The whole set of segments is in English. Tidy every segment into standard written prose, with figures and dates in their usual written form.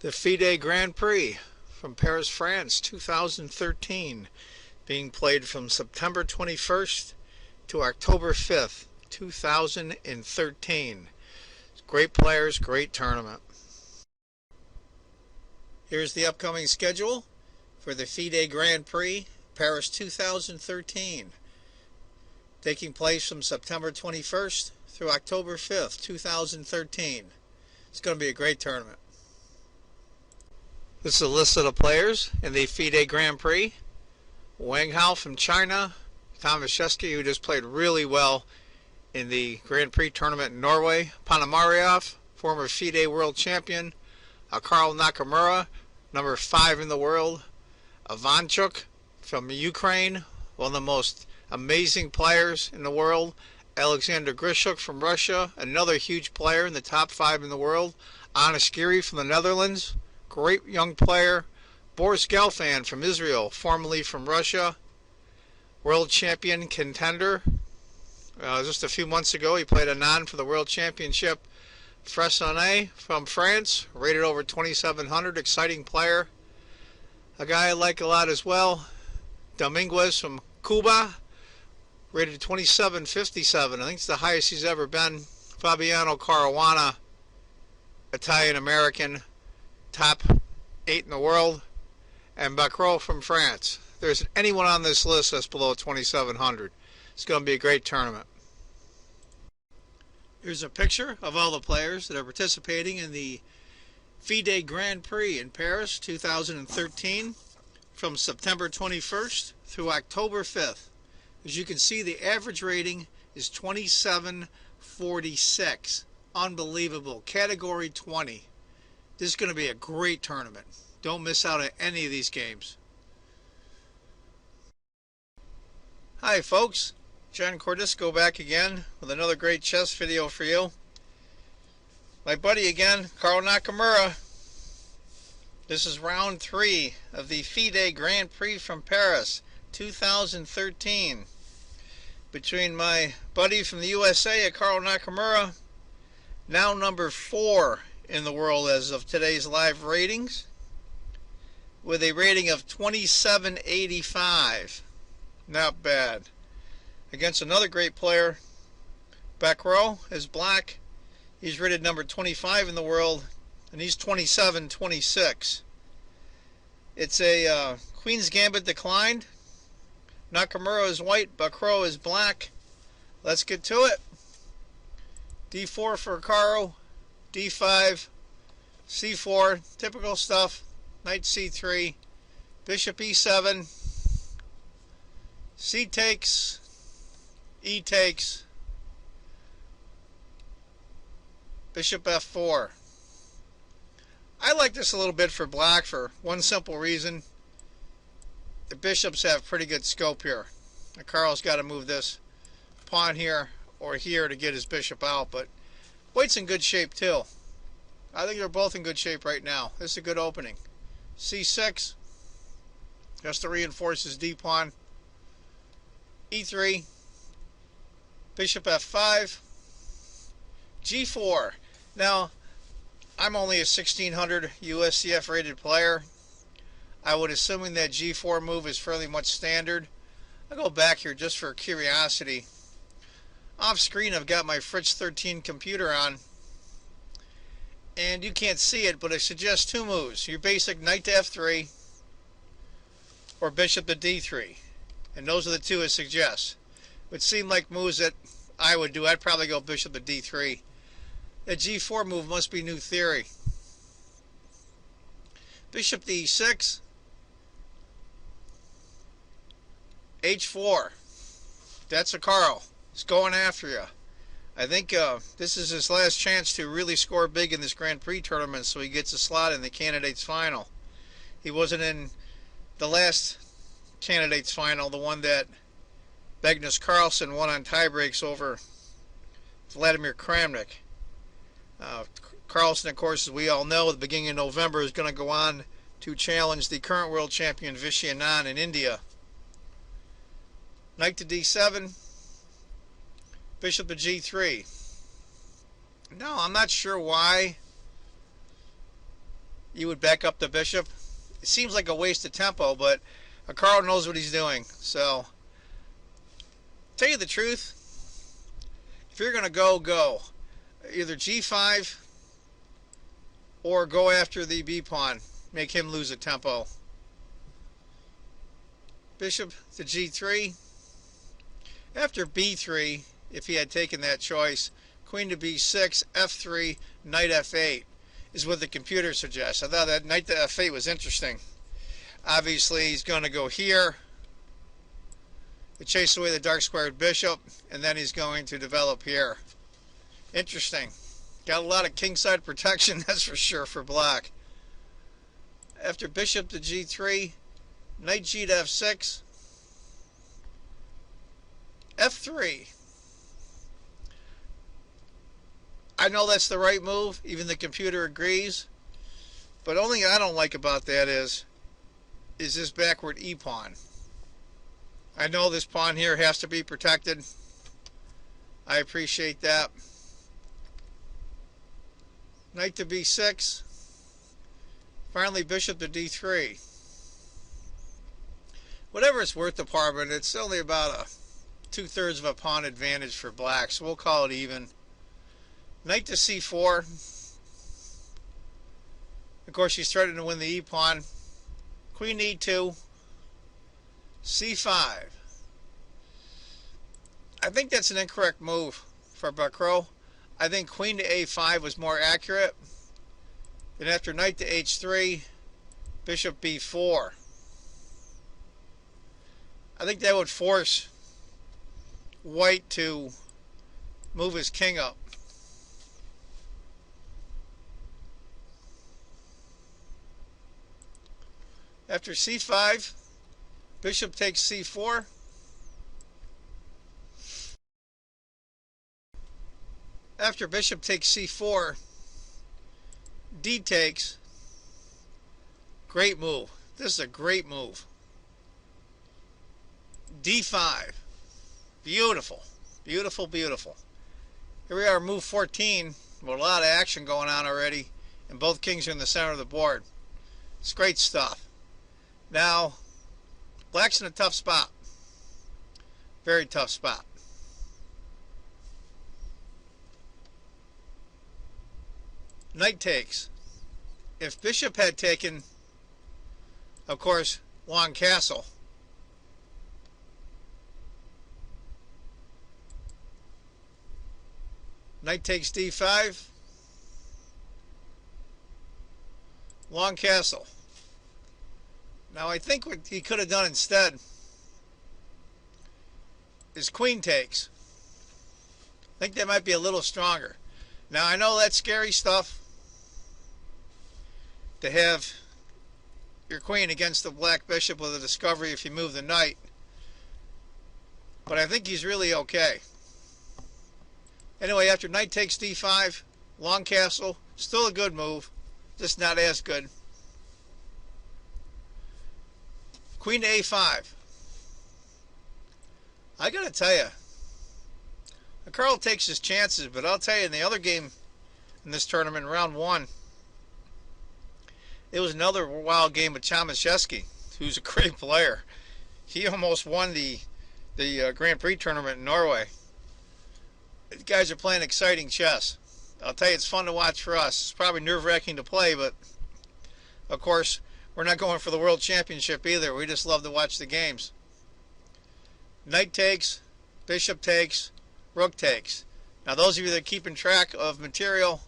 The FIDE Grand Prix from Paris, France, 2013, being played from September 21st to October 5th, 2013. Great players, great tournament. Here's the upcoming schedule for the FIDE Grand Prix Paris 2013, taking place from September 21st through October 5th, 2013. It's going to be a great tournament. This is a list of the players in the FIDE Grand Prix. Wang Hao from China, Thomas Shesky, who just played really well in the Grand Prix tournament in Norway, Ponomarev, former FIDE world champion, Karl Nakamura, number 5 in the world, Ivanchuk from Ukraine, one of the most amazing players in the world, Alexander Grishuk from Russia, another huge player in the top 5 in the world, Anaskiri from the Netherlands, great young player, Boris Gelfand from Israel, formerly from Russia, world champion contender. Just a few months ago he played Anand for the world championship. Fressonnet from France, rated over 2,700, exciting player. A guy I like a lot as well, Dominguez from Cuba, rated 2757. I think it's the highest he's ever been. Fabiano Caruana, Italian-American, top 8 in the world. And Bacrot from France. There isn't anyone on this list that's below 2,700. It's going to be a great tournament. Here's a picture of all the players that are participating in the FIDE Grand Prix in Paris 2013 from September 21st through October 5th. As you can see, the average rating is 2746. Unbelievable. Category 20. This is going to be a great tournament. Don't miss out on any of these games. Hi folks, John Cordisco back again with another great chess video for you. My buddy again, Karl Nakamura. This is round 3 of the FIDE Grand Prix from Paris 2013. Between my buddy from the USA, Karl Nakamura, now number 4 in the world as of today's live ratings, with a rating of 2785. Not bad. Against another great player, Bacrot is black. He's rated number 25 in the world, and he's 2726. It's a Queen's Gambit declined. Nakamura is white, Bacrot is black. Let's get to it. D4 for Caro, D5, C4, typical stuff. Knight C3, Bishop E7, C takes, E takes, Bishop F4. I like this a little bit for black for one simple reason. The bishops have pretty good scope here. Now Carl's got to move this pawn here or here to get his bishop out, but white's in good shape too. I think they're both in good shape right now. This is a good opening. C6, just to reinforce his D-pawn. E3, Bishop F5, G4. Now, I'm only a 1600 USCF rated player. I would assuming that G4 move is fairly much standard. I'll go back here just for curiosity. Off screen I've got my Fritz 13 computer on, and you can't see it, but I suggest 2 moves. Your basic knight to F3 or bishop to D3. And those are the 2 I suggest. It would seem like moves that I would do. I'd probably go bishop to D3. That G4 move must be new theory. Bishop to E6. H4. That's a Carl. He's going after you. I think this is his last chance to really score big in this Grand Prix tournament, so he gets a slot in the candidates final. He wasn't in the last candidates final, the one that Magnus Carlsen won on tiebreaks over Vladimir Kramnik. Carlsen, of course, as we all know, at the beginning of November is going to go on to challenge the current world champion Vishy Anand in India. Knight to D7. Bishop to G3. No, I'm not sure why you would back up the bishop. It seems like a waste of tempo, but Carl knows what he's doing. So, tell you the truth, if you're going to go. Either g5 or go after the b pawn. Make him lose a tempo. Bishop to g3. After b3, if he had taken that choice, queen to b6, f3, knight f8 is what the computer suggests. I thought that knight to f8 was interesting. Obviously, he's going to go here to chase away the dark squared bishop, and then he's going to develop here. Interesting. Got a lot of kingside protection, that's for sure, for black. After bishop to g3, knight g to f6, f3. I know that's the right move, even the computer agrees, but only I don't like about that is this backward e pawn. I know this pawn here has to be protected. I appreciate that. Knight to b6. Finally, bishop to d3. Whatever it's worth the par, but it's only about a 2/3 of a pawn advantage for black, so we'll call it even. Knight to c4. Of course, he's starting to win the e pawn. Queen e2. c5. I think that's an incorrect move for Bacrot. I think queen to a5 was more accurate. Then after knight to h3, bishop b4. I think that would force white to move his king up. After c5, bishop takes c4. After bishop takes c4, d takes. Great move. This is a great move. d5. Beautiful. Beautiful, beautiful. Here we are, move 14, with a lot of action going on already, and both kings are in the center of the board. It's great stuff. Now, black's in a tough spot. Very tough spot. Knight takes. If bishop had taken, of course, long castle, knight takes d5, long castle. Now I think what he could have done instead is queen takes. I think that might be a little stronger. Now I know that's scary stuff, to have your queen against the black bishop with a discovery if you move the knight, but I think he's really okay. Anyway, after knight takes d5, long castle, still a good move, just not as good. Queen to a5. I gotta tell you, Carl takes his chances, but I'll tell you, in the other game in this tournament, round 1, it was another wild game with Tomaszewski, who's a great player. He almost won the Grand Prix tournament in Norway. These guys are playing exciting chess. I'll tell you, it's fun to watch for us. It's probably nerve-wracking to play, but of course, we're not going for the World Championship either. We just love to watch the games. Knight takes, bishop takes, rook takes. Now, those of you that are keeping track of material,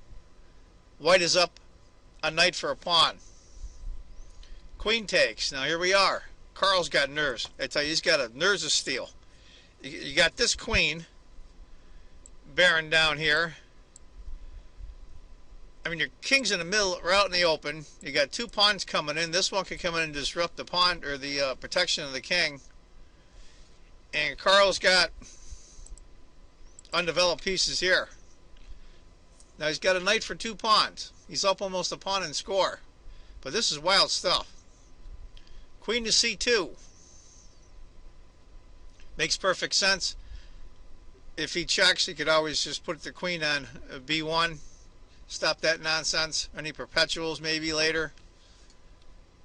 white is up a knight for a pawn. Queen takes. Now, here we are. Carl's got nerves. I tell you, he's got nerves of steel. You got this queen bearing down here. I mean, your king's in the middle, or out in the open. You got two pawns coming in. This one can come in and disrupt the pawn, or the protection of the king. And Carl's got undeveloped pieces here. Now he's got a knight for 2 pawns. He's up almost a pawn in score. But this is wild stuff. Queen to c2. Makes perfect sense. If he checks, he could always just put the queen on b1. Stop that nonsense. Any perpetuals maybe later.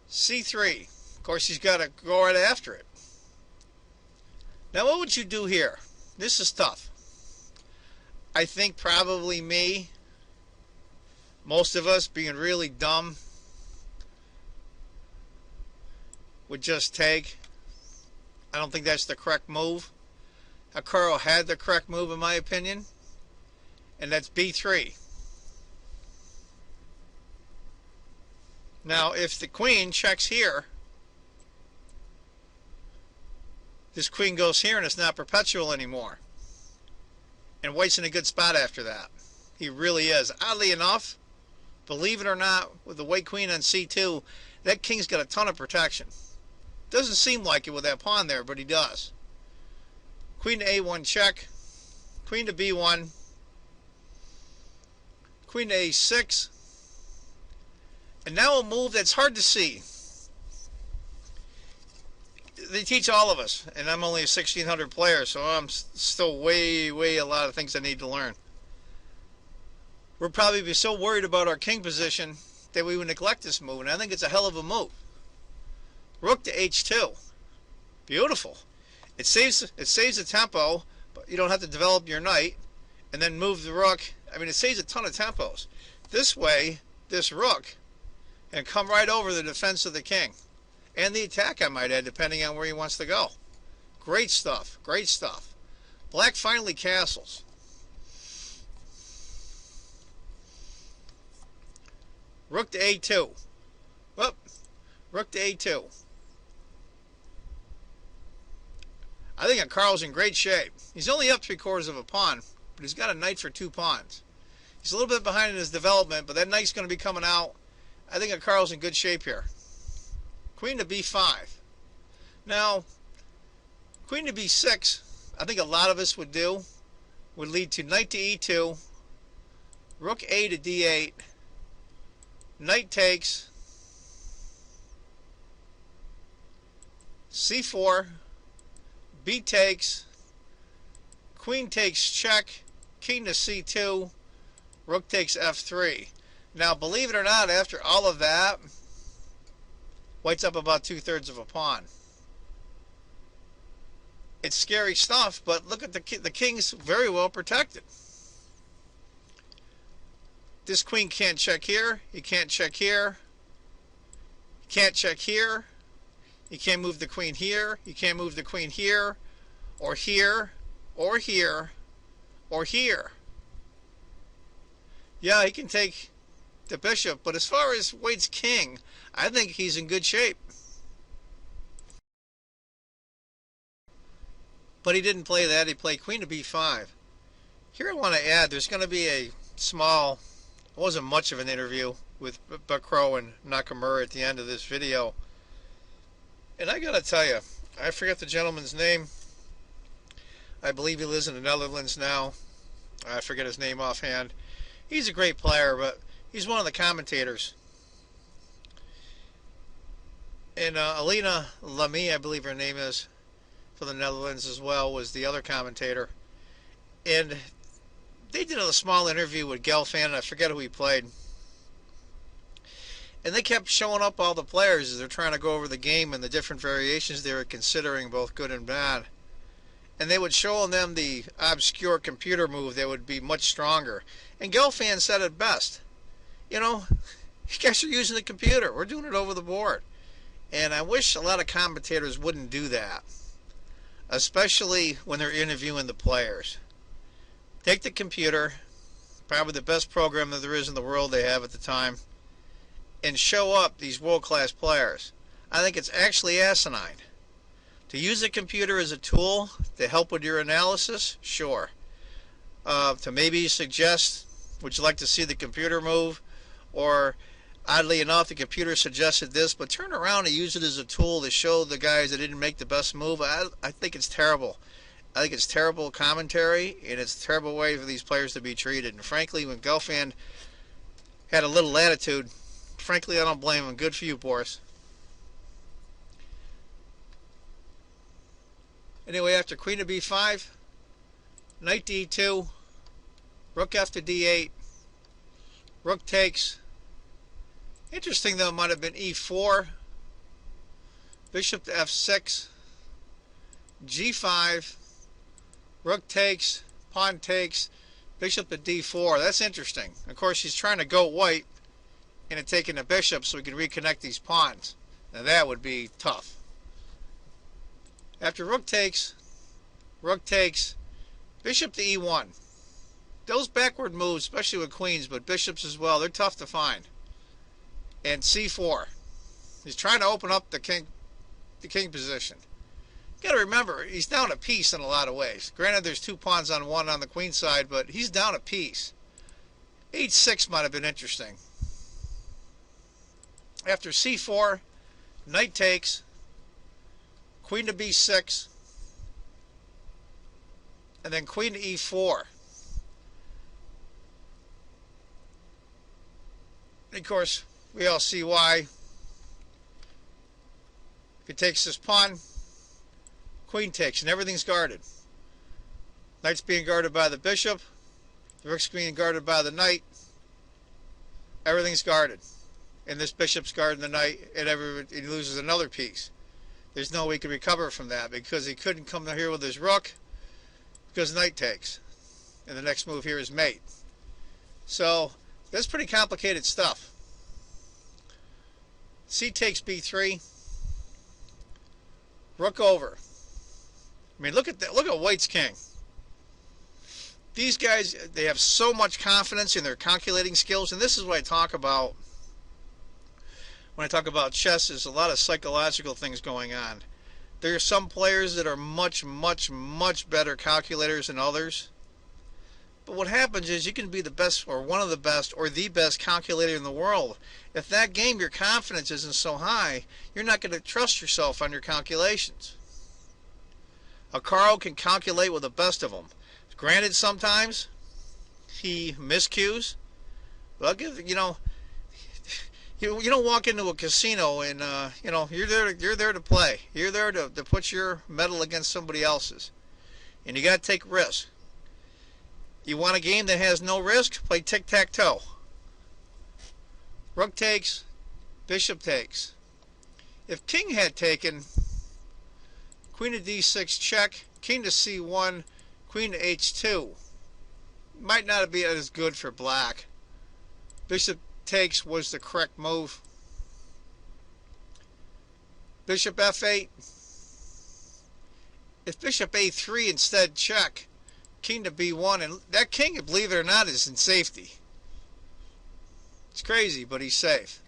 C3. Of course, he's got to go right after it. Now, what would you do here? This is tough. I think probably me, most of us being really dumb, would just take. I don't think that's the correct move. Hikaru had the correct move in my opinion, and that's B3. Now, if the queen checks here, this queen goes here and it's not perpetual anymore. And White's in a good spot after that. He really is. Oddly enough, believe it or not, with the white queen on C2, that king's got a ton of protection. Doesn't seem like it with that pawn there, but he does. Queen to A1 check. Queen to B1. Queen to A6. And now a move that's hard to see. They teach all of us, and I'm only a 1600 player, so I'm still way a lot of things I need to learn. We'll probably be so worried about our king position that we would neglect this move, and I think it's a hell of a move. Rook to H2. Beautiful. It saves the tempo, but you don't have to develop your knight and then move the rook. I mean, it saves a ton of tempos. This way, this rook can come right over the defense of the king. And the attack, I might add, depending on where he wants to go. Great stuff. Great stuff. Black finally castles. Rook to A2. Whoop. Rook to A2. I think Carl's in great shape. He's only up 3/4 of a pawn, but he's got a knight for 2 pawns. He's a little bit behind in his development, but that knight's going to be coming out. I think Carl's in good shape here. Queen to B5. Now, Queen to B6, I think a lot of us would do, would lead to knight to E2, Rook A to D8, knight takes, C4, B takes, queen takes check, king to C2, rook takes F3. Now, believe it or not, after all of that, White's up about 2/3 of a pawn. It's scary stuff, but look at the king's very well protected. This queen can't check here. He can't check here. He can't check here. You can't move the queen here. You can't move the queen here, or here, or here, or here. Yeah, he can take the bishop, but as far as White's king, I think he's in good shape. But he didn't play that. He played queen to B5. Here I want to add, there's going to be a small, it wasn't much of an interview with Bacrot and Nakamura at the end of this video. And I got to tell you, I forget the gentleman's name. I believe he lives in the Netherlands now. I forget his name offhand. He's a great player, but he's one of the commentators. And Alina Lamy, I believe her name is, for the Netherlands as well, was the other commentator. And they did a small interview with Gelfand, and I forget who he played. And they kept showing up all the players as they're trying to go over the game and the different variations they were considering, both good and bad. And they would show them the obscure computer move that would be much stronger. And Gelfand said it best. You know, you guys are using the computer. We're doing it over the board. And I wish a lot of commentators wouldn't do that, especially when they're interviewing the players. Take the computer, probably the best program that there is in the world they have at the time, and show up these world-class players. I think it's actually asinine. To use a computer as a tool to help with your analysis, sure. To maybe suggest, would you like to see the computer move? Or, oddly enough, the computer suggested this, but turn around and use it as a tool to show the guys that didn't make the best move. I think it's terrible. I think it's terrible commentary, and it's a terrible way for these players to be treated. And frankly, when Gelfand had a little attitude, frankly, I don't blame him. Good for you, Boris. Anyway, after queen to b5, knight to e2, rook f to d8, Rook takes. Interesting though, it might have been e4. Bishop to f6. g5. Rook takes. Pawn takes. Bishop to d4. That's interesting. Of course, she's trying to go white into taking the bishop so we can reconnect these pawns. Now that would be tough. After rook takes, bishop to e1. Those backward moves, especially with queens, but bishops as well, they're tough to find. And c4. He's trying to open up the king position. You got to remember, he's down a piece in a lot of ways. Granted, there's two pawns on one on the queen side, but he's down a piece. h6 might have been interesting. After c4, knight takes, queen to b6, and then queen to e4. And of course, we all see why. If he takes this pawn, queen takes, and everything's guarded. Knight's being guarded by the bishop. The rook's being guarded by the knight. Everything's guarded. And this bishop's guarding the knight, and he loses another piece. There's no way he can recover from that because he couldn't come here with his rook because knight takes. And the next move here is mate. So that's pretty complicated stuff. C takes b3. Rook over. I mean, look at that. Look at White's king. These guys, they have so much confidence in their calculating skills, and this is what I talk about when I talk about chess. There's a lot of psychological things going on. There are some players that are much, much, much better calculators than others. But what happens is you can be the best or one of the best or the best calculator in the world. If that game your confidence isn't so high, you're not going to trust yourself on your calculations. A Carl can calculate with the best of them. Granted, sometimes he miscues. But I'll give you don't walk into a casino and you're there to play. You're there to put your medal against somebody else's, and you got to take risks. You want a game that has no risk? Play tic-tac-toe. Rook takes, bishop takes. If king had taken, queen to d6 check, king to c1, queen to h2, might not be as good for black. Bishop takes was the correct move. Bishop f8. If bishop a3 instead check, king to b1, and that king, believe it or not, is in safety. It's crazy, but he's safe.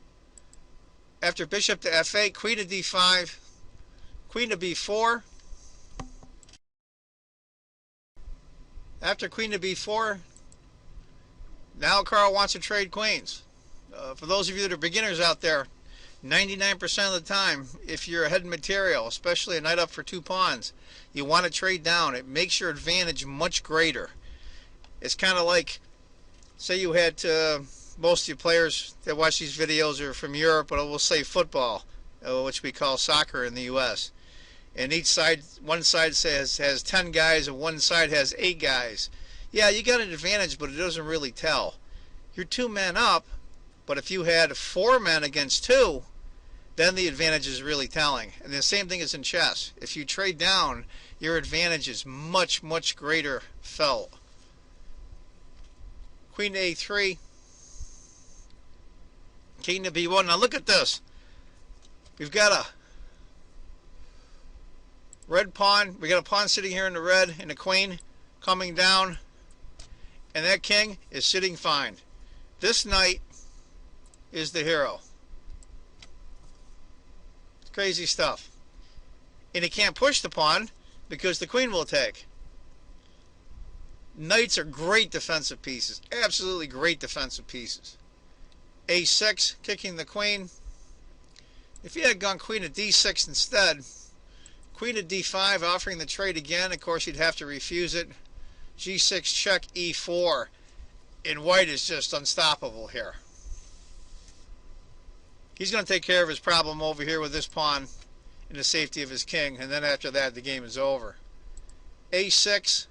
After bishop to f8, queen to d5, queen to b4. After queen to b4, now Carl wants to trade queens. For those of you that are beginners out there, 99% of the time, if you're ahead in material, especially a knight up for 2 pawns, you want to trade down. It makes your advantage much greater. It's kind of like, say you had most of you players that watch these videos are from Europe, but we'll say football, which we call soccer in the U.S. And each side, one side has 10 guys and one side has 8 guys. Yeah, you got an advantage, but it doesn't really tell. You're 2 men up, but if you had 4 men against 2, then the advantage is really telling. And the same thing is in chess. If you trade down, your advantage is much, much greater felt. Queen to a3. King to b1. Now look at this. We've got a red pawn. We got a pawn sitting here in the red and a queen coming down. And that king is sitting fine. This knight is the hero. It's crazy stuff. And he can't push the pawn because the queen will take. Knights are great defensive pieces. Absolutely great defensive pieces. a6, kicking the queen. If he had gone queen to d6 instead, queen to d5, offering the trade again, of course you'd have to refuse it. g6 check, e4. And white is just unstoppable here. He's going to take care of his problem over here with this pawn and the safety of his king, and then after that the game is over. a6,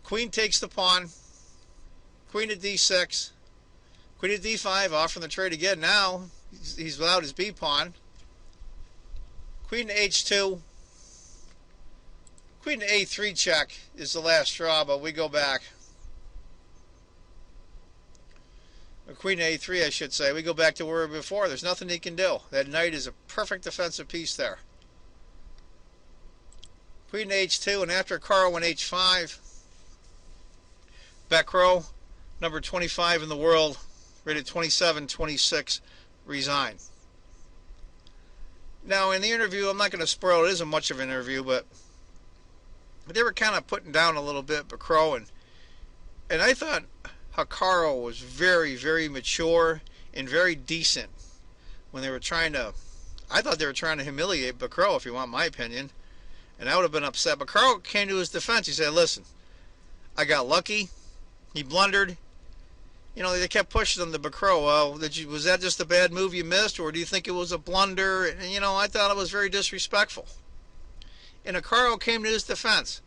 queen takes the pawn, queen to d6, Queen to d5, offering the trade again. Now he's without his b pawn. Queen to h2. Queen to a3 check is the last straw, but we go back. Or Queen to a3, I should say. We go back to where we were before. There's nothing he can do. That knight is a perfect defensive piece there. Queen to h2, and after Carl went h5, Bacrot, number 25 in the world, rated 27, 26, resigned. Now, in the interview, I'm not going to spoil it. It isn't much of an interview, but they were kind of putting down a little bit, Bacrot, and I thought Carl was very, very mature and very decent when they were trying to, I thought they were trying to humiliate Bacrot, if you want my opinion, and I would have been upset. But Carl came to his defense. He said, listen, I got lucky. He blundered. You know, they kept pushing him to Bacrot. Well, was that just a bad move you missed, or do you think it was a blunder? And, you know, I thought it was very disrespectful. And Carl came to his defense.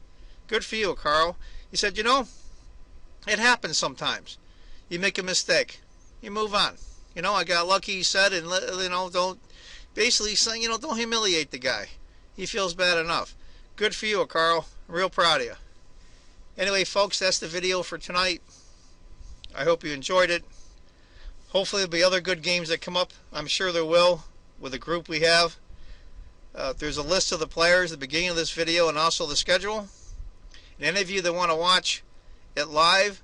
Good for you, Carl. He said, you know, it happens sometimes. You make a mistake. You move on. You know, I got lucky, he said, and, you know, don't, basically saying, you know, don't humiliate the guy. He feels bad enough. Good for you, Carl. I'm real proud of you. Anyway, folks, that's the video for tonight. I hope you enjoyed it. Hopefully there'll be other good games that come up. I'm sure there will with the group we have. There's a list of the players at the beginning of this video and also the schedule. And any of you that want to watch it live,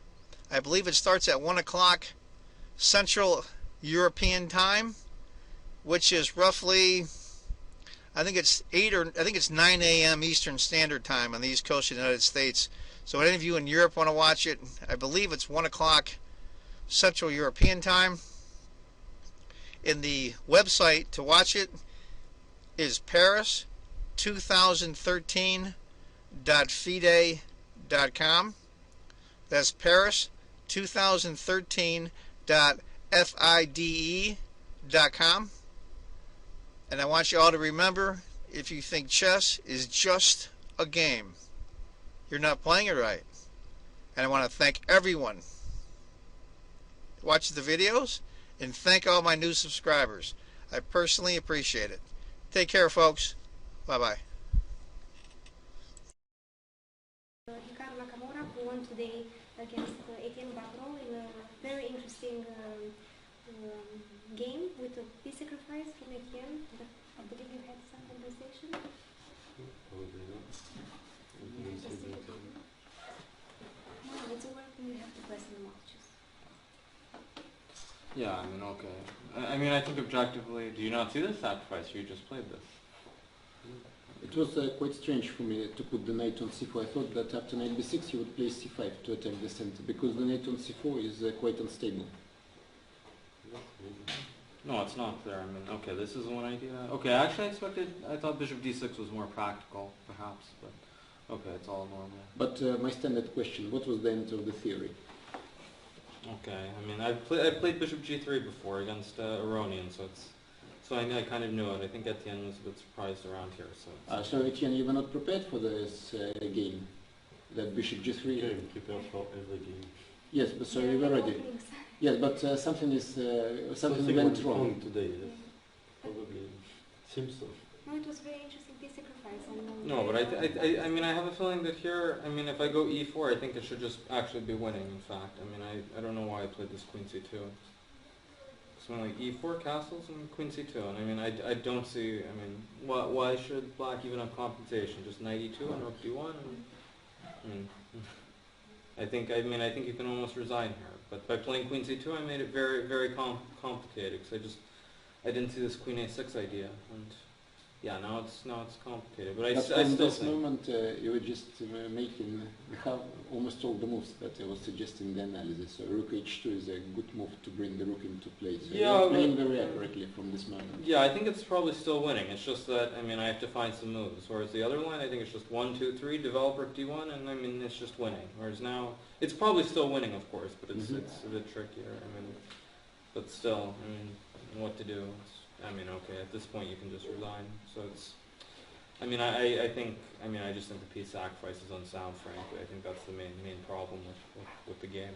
I believe it starts at 1 o'clock Central European time, which is roughly, I think it's 9 a.m. Eastern Standard Time on the East Coast of the United States. So any of you in Europe want to watch it, I believe it's 1 o'clock Central European time. And the website to watch it is Paris2013.FIDE.com. That's Paris2013.FIDE.com. And I want you all to remember, if you think chess is just a game, you're not playing it right. And I want to thank everyone who watches the videos and thank all my new subscribers. I personally appreciate it. Take care, folks. Bye-bye. Nakamura won today against Bacrot in a very interesting game with a piece sacrifice from Etienne. But I believe you had some conversation. No, it's over when you have to press the matches. Yeah, I mean, okay. I mean, I think objectively, do you not see the sacrifice? You just played this. It was quite strange for me to put the knight on c4. I thought that after knight b6 you would play c5 to attack the center, because the knight on c4 is quite unstable. No, it's not there. I mean, okay, this is one idea. Okay, actually I thought bishop d6 was more practical, perhaps, but okay, it's all normal. But my standard question, what was the end of the theory? Okay, I mean, I played bishop g3 before against Aronian, so I kind of knew it. I think Etienne was a bit surprised around here. So Etienne, you were not prepared for this game, that bishop g3? Yeah, you prepare for every game. Yes, but so you were ready. Yes, but something went wrong today. Yes, probably seems so. No, it was very interesting piece sacrifice. No, but I mean, I have a feeling that here, I mean, if I go e4, I think it should just actually be winning, in fact. I mean, I don't know why I played this queen c2. So I'm like e4 castles and queen c2, and I mean, I don't see, I mean, why should black even have compensation? Just knight e2 and rook d1? I think you can almost resign here. But by playing queen c2, I made it very, very complicated, because I didn't see this queen a6 idea, and yeah, now it's complicated. But I still think. At this think moment, you were just making almost all the moves that I was suggesting in the analysis. So rook h2 is a good move to bring the rook into play. So yeah, you're playing very accurately from this moment. Yeah, I think it's probably still winning. It's just that, I mean, I have to find some moves. Whereas the other line, I think it's just 1, 2, 3, develop rook d1, and I mean, it's just winning. Whereas now, it's probably still winning, of course, but it's a bit trickier. I mean, but still, I mean, what to do? I mean, okay, at this point you can just resign. So it's, I mean, I just think the piece sacrifice is unsound, frankly. I think that's the main problem with the game.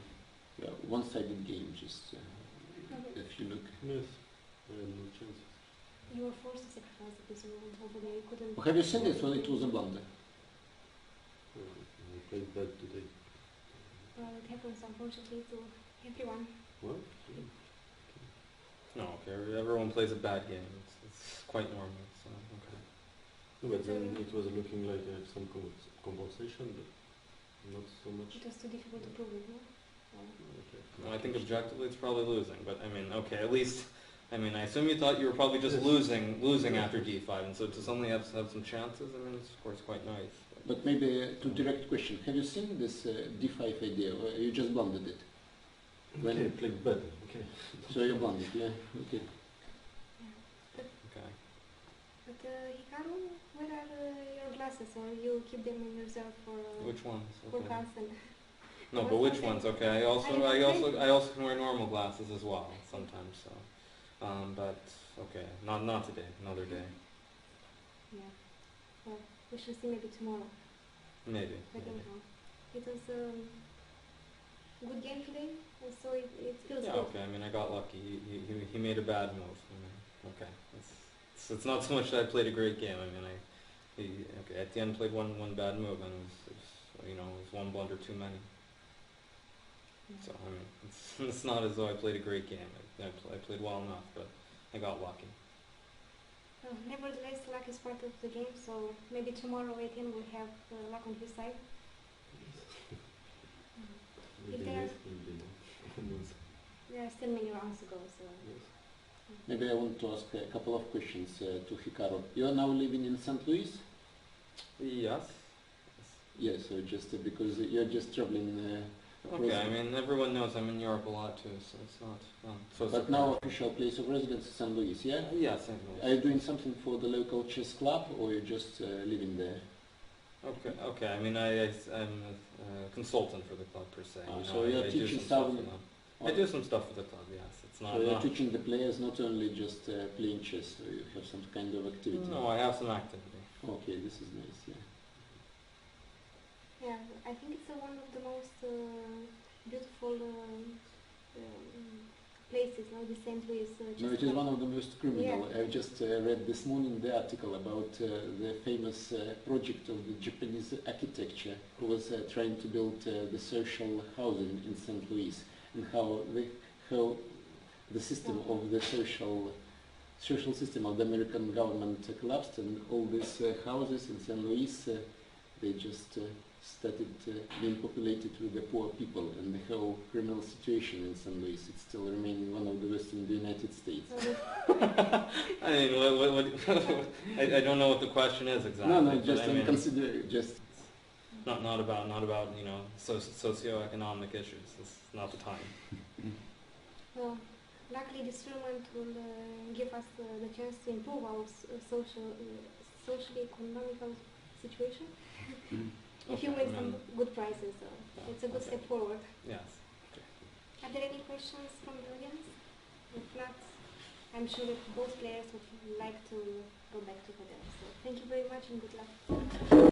Yeah, one-sided game, just if you look. Yes. No chances. You were forced to sacrifice the piece of wood over there. You couldn't. Have you seen it? Well, it was a blunder. I played bad today. It happens unfortunately to everyone. What? No, okay, everyone plays a bad game. It's quite normal, so okay. No, but then it was looking like some compensation, but not so much. It was too difficult to prove it, no? Okay. Well, I think objectively it's probably losing, but I mean, okay, at least, I mean, I assume you thought you were probably just losing after d5, and so to suddenly have some chances, I mean, it's of course quite nice. But maybe to direct question, have you seen this d5 idea, or you just blundered it? When Okay, played bad. Okay. So you blundered, yeah? Okay. Okay. But Hikaru, where are your glasses? Or you keep them in reserve for Which ones? for Okay. constant? No, but which ones? Okay, I also can wear normal glasses as well sometimes. So, but okay, not today. Another day, Yeah. Well, we shall see maybe tomorrow. maybe. I don't know. It was good game today, and so it feels Yeah. good. Okay. I mean, I got lucky. He made a bad move. I mean, okay. It's not so much that I played a great game. I mean, okay, at the end played one bad move, and it was one blunder too many. So I mean, it's not as though I played a great game. I played well enough, but I got lucky. Nevertheless, luck is part of the game, so maybe tomorrow ATM will have luck on his side. Maybe there- yes, maybe no. Who knows? There are still many rounds to go, so Yes. Maybe I want to ask a couple of questions to Hikaru. You are now living in St. Louis? Yes. Yes, so just because you're just traveling across. Okay, I mean, everyone knows I'm in Europe a lot too, so it's not. So it's But okay. now official place of residence is St. Louis, yeah? Yes, Are you doing something for the local chess club, or you're just living there? Okay. I mean, I'm a consultant for the club per se. Oh, you so know, you're I do teaching some stuff some- for them. I do some stuff for the club. Yes, it's not. So you're not teaching the players not only just playing chess, so you have some kind of activity. no, I have some activity. Okay, this is nice, yeah. yeah, I think it's one of the most beautiful places, like the St. Louis chess No, it is club. one of the most criminal. Yeah. I just read this morning the article about the famous project of the Japanese architecture who was trying to build the social housing in St. Louis, and how the system of the social system of the American government collapsed, and all these houses in St. Louis they just started being populated with the poor people, and the whole criminal situation in St. Louis, it's still remaining one of the worst in the United States. I mean, what I don't know what the question is exactly. No, but just I mean, consider, just not about socioeconomic issues. It's not the time. Well, luckily this tournament will give us the chance to improve our socially economical situation. If you Okay, win I some mean, good prizes, it's a good okay. step forward. Yes. Are there any questions from the audience? If not, I'm sure that both players would like to go back to the So thank you very much and good luck.